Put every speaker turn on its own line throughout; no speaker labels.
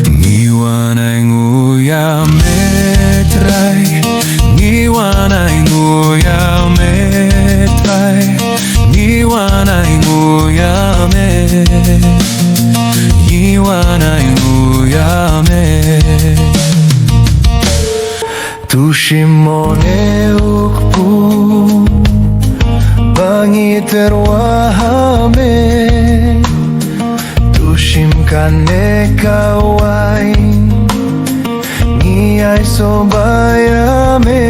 Ngi Wan Ai Nguh ya me Trai, Ngi Wan Ai Nguh ya me Trai, Ngi Wan Ai Nguh ya me, Ngi Wan Ai Nguh ya me. Tushimone ukpu bangi terwahame, tushim kane kawai Ngi ai sobayame,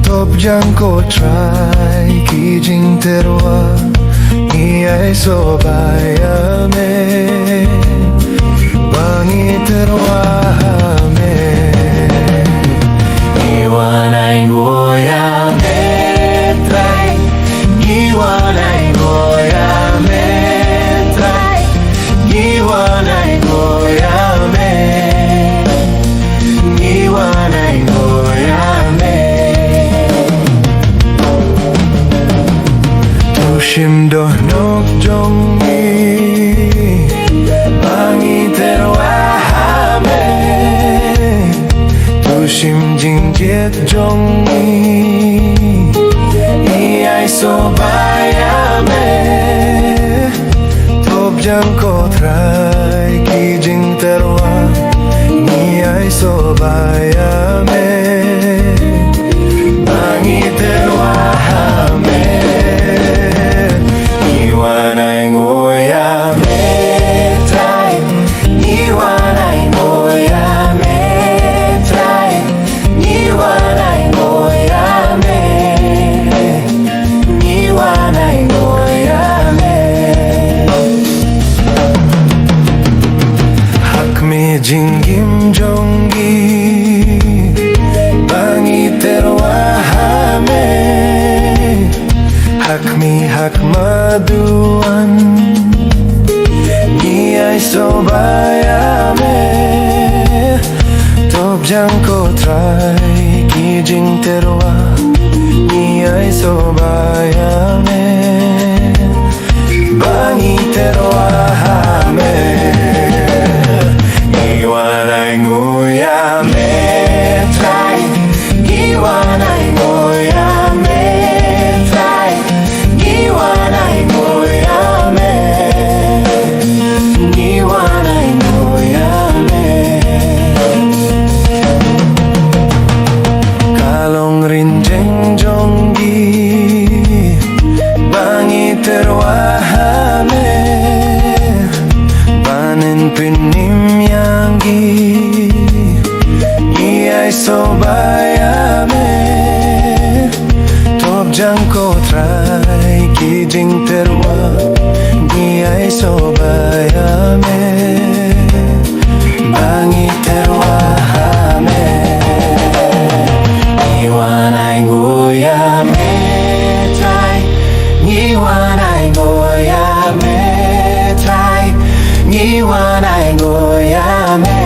top jangko trai kijing terwa Ngi ai sobayame, bangi terwahame. Ngi Wan Ai Nguh ya me Trai, Ngi Wan Ai Nguh ya me Trai, Ngi Wan Ai Nguh ya me, Ngi Wan Ai Nguh ya me. Tushim doh nok jongi bangi terwahame, tushim jingjet jongi iai sobayame, top jangko trai kijing terwa iai sobayame, bangi terwahame. Ngi Wan Ai Nguh ya me Trai, Ngi Wan Ai Nguh ya me Trai, Ngi Wan Ai Nguh ya me, Ngi Wan Ai Nguh ya me. Hak me jinggim jonggi bangi terwahame, hak mi hak maduan Ngi ai sobayame, top jangko trai kijing terwa Ngi ai sobayame, bangi terwahame. Ngi Wan Ai Nguh ya me Trai, Ngi Wan Ai Nguh ya me Trai, Ngi Wan Ai Nguh ya me, Ngi Wan Ai Nguh ya me. Kalong rinjeng jonggi bangi terwahame, panen pinim yanggi iai sobayame, top jangko trai kijing terwa iai sobayame, bangi terwahame. Ngi Wan Ai Nguh ya me Trai, Ngi Wan Ai Nguh ya me Trai, Ngi Wan Ai Nguh ya me,